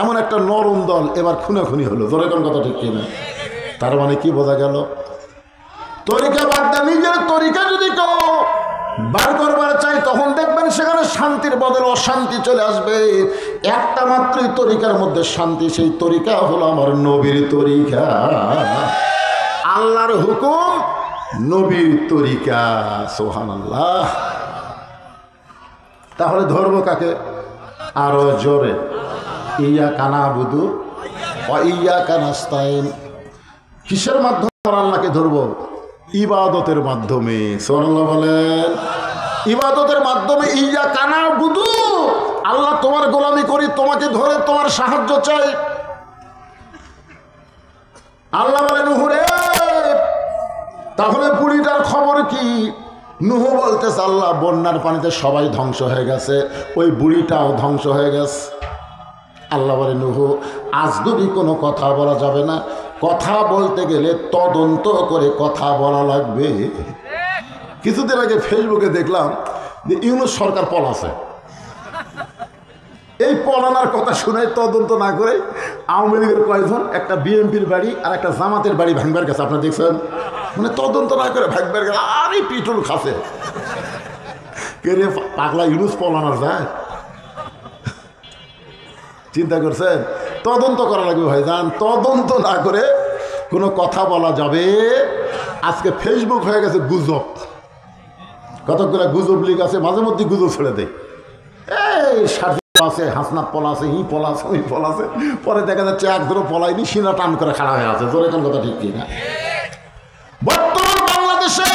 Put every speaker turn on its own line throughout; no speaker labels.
এমন একটা নরম দল এবার খুনাখুনি হলো, জোরে কোন কথা ঠিক কিনা? তার মানে কি বোঝা গেল? তরিকা বাদ দেন, নিজের তরিকা যদি কেউ বার করবার চাই তখন দেখবেন সেখানে শান্তির বদলে অশান্তি চলে আসবে। একটা মাত্রই তরিকার মধ্যে শান্তি, সেই তরিকা হলো আমার নবীর তরিকা, আল্লাহর হুকুম, নবীর তরিকা। সুবহানাল্লাহ। তাহলে ধর্ম কাকে? আরো জোরে, ইয়াকা নাবুদু ওয়া ইয়াকা নাস্তাইন। কিসের মাধ্যমে আল্লাহকে ধরবো? ইবাদতের মাধ্যমে। সুবহানাল্লাহ বলেন। ইবাদতের মাধ্যমে। ইয়াকা নাবুদু, আল্লাহ তোমার গোলামি করি, তোমাকে ধরে তোমার সাহায্য চাই। আল্লাহ বলে নূহ রে, তাহলে বুড়িটার খবর কি? নূহ বলতেছে আল্লাহ বন্যার পানিতে সবাই ধ্বংস হয়ে গেছে, ওই বুড়িটাও ধ্বংস হয়ে গেছে। আল্লাহ বলে নূহ আজগুবি কোনো কথা বলা যাবে না, কথা বলতে গেলে তদন্ত করে কথা বলা লাগবে। কিছুদিন আগে ফেসবুকে দেখলাম যে ইউনূস সরকার পলাছে। এই পলানার কথা শুনে তদন্ত না করে আওয়ামী লীগের কয়েকজন একটা বিএনপির বাড়ি আর একটা জামাতের বাড়ি ভাঙবার গেছে। আপনারা দেখছেন? মানে তদন্ত না করে ভাঙবার গেছে, আরে পিটুল খাসে কে রে পাগলা, ইউনূস পলানার যায়? চিন্তা করছেন? তদন্ত করা লাগবে ভাইজান, তদন্ত না করে কোনো কথা বলা যাবে। আজকে ফেসবুক হয়ে গেছে গুজব, কতগুলো গুজব লিগ আছে, মাঝে মধ্যে গুজব ছেড়ে দেয়। এই আছে হাসনাত পলা আছে, ই পলা আছে, ওই পলা আছে, পরে দেখা যাচ্ছে একজনও পলায়নি, সিনা টান করে খাড়া হয়ে আছে। জোরে কোন কথা ঠিক কিনা? বর্তমান বাংলাদেশে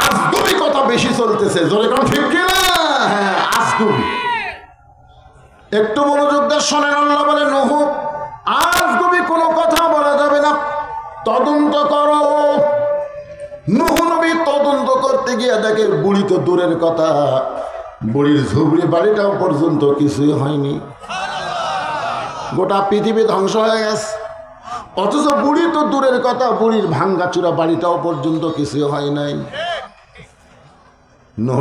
আজগুবি কথা বেশি চলতেছে। জোরে কোন ঠিক কিনা? হ্যাঁ, আজগুবি। একটু মনোযোগ দিয়ে শোনেন। আল্লাহ বলে নূহ আজগুবি কোনো কথা বলা যাবে না, তদন্ত করো। নূহ নবী তদন্ত করতে গিয়ে দেখে বুড়ি তো দূরের কথা, বুড়ির ঝুবড়ি বাড়িটাও পর্যন্ত কিছুই হয়নি, গোটা পৃথিবী ধ্বংস হয়ে গেছে। অথচ বুড়ি তো দূরের কথা, বুড়ির ভাঙ্গাচুরা বাড়িটাও পর্যন্ত কিছুই হয় নাই। নূহ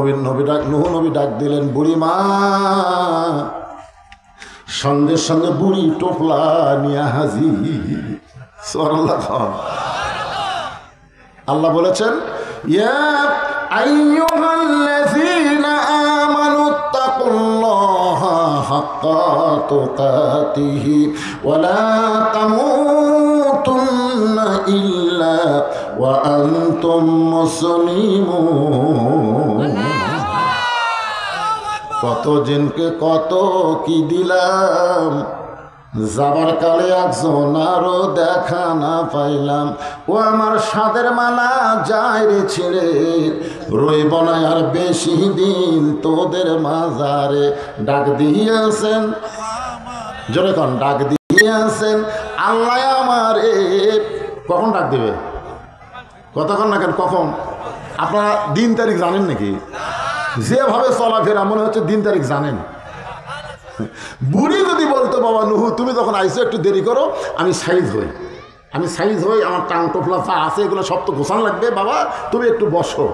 নবী ডাক দিলেন, বুড়ি মা। সঙ্গে সঙ্গে বুড়ি টোপলা নিয়ে হাজির। সুবহানাল্লাহ। আল্লাহ বলেছেন, ইয়া আইয়ুহাল্লাযীনা আমানুত্তাকুল্লাহা হাক্কা তুকাতিহি ওয়া লা তামুতুন্না ইল্লা ওয়া আনতুম মুসলিমুন। কত জনকে কত কি দিলাম, যাবার কালে একজন আরো দেখা না পাইলাম। ও আমার সাদের মালা যায় রে ছেড়ে, রইব না আর বেশি দিন তোদের মাজারে। ডাক দিয়েছেন, জোরে কন, ডাক দিয়েছেন আল্লাহ আমারে। কখন ডাক দিবে? কতক্ষণ না কেন, কখন? আপনারা দিন তারিখ জানেন নাকি? যেভাবে চলাফেরা মনে হচ্ছে দিন তারিখ জানেন। বুড়ি যদি বলতো বাবা নূহ তুমি যখন আইসো একটু দেরি করো, আমি সাইজ হই, আমার টাং টোপলা চা আছে, এগুলো সব তো গোছান লাগবে, বাবা তুমি একটু বসো।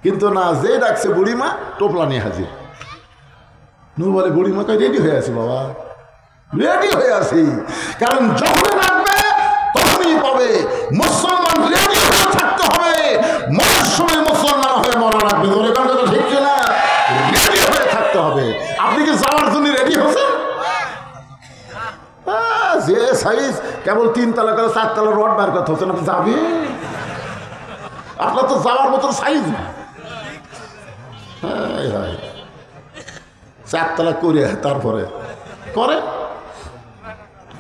কিন্তু না, যে ডাকছে বুড়িমা টোপলা নিয়ে হাজির। নূহ বলে বুড়িমা কই রেডি হয়ে আছি বাবা, রেডি হয়ে আছি। কারণ যখন ডাকবে তখনই পাবে। মুসলমান রেডি হয়ে থাকতে হবে, মরার সময় মুসলমান হয়ে মরা লাগবে। ধরে কারণ কথা ঠিক না, রেডি হয়ে থাকতে হবে। আপনি কি যাওয়ার জন্য রেডি হচ্ছেন? যে সাইজ কেবল 3 তলা করে 4 তলা রড বার করতে হচ্ছেন, আপনি যাবে? আপনার তো যাওয়ার মতন সাইজ না। 4 তলা করে তারপরে করে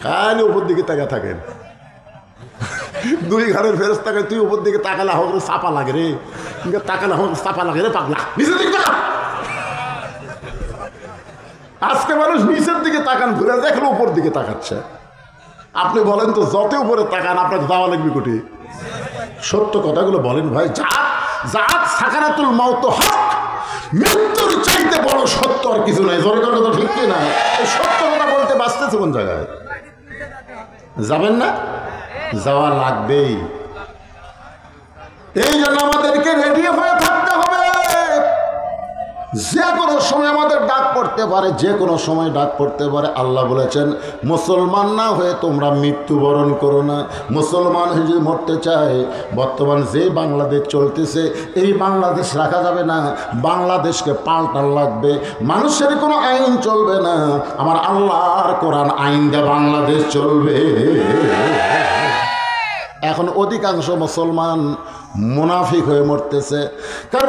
খালি উপর দিকে তাকা থাকেন। 2 ঘরের ফেরত তাকায়, তুই উপর দিকে তাকালে হোক চাপা লাগে রে, তাকালে হোক চাপা লাগে রে পাগলা, নিচের দিকে তাকা। আজকে মানুষ নিচের দিকে তাকান, ঘুরে দেখলো উপর দিকে তাকাচ্ছে। আপনি বলেন তো যত উপরে তাকান আপনাকে যাওয়া লাগবে কোটি? সত্য কথাগুলো বলেন ভাই। জাত সাকারাতুল মাউত হক, মৃত্যুর চাইতে বড় সত্য আর কিছু নাই। জোরে কথা তো ঠিক না? এই সত্য কথা বলতে বাঁচতেছে কোন জায়গায়? যাবেন না? যাওয়া লাগবেই। এই জন্য আমাদেরকে রেডি হয়ে থাকতে হবে। যে কোনো সময় আমাদের ডাক পড়তে পারে, যে কোনো সময় ডাক পড়তে পারে। আল্লাহ বলেছেন মুসলমান না হয়ে তোমরা মৃত্যুবরণ করো না। মুসলমান হয়ে যদি মরতে চায়, বর্তমান যে বাংলাদেশ চলতেছে এই বাংলাদেশ রাখা যাবে না, বাংলাদেশকে পাল্টান লাগবে। মানুষের কোনো আইন চলবে না, আমার আল্লাহর কোরআন আইন দিয়ে বাংলাদেশ চলবে। এখন অধিকাংশ মুসলমান মুনাফিক হয়ে মরতেছে, কারণ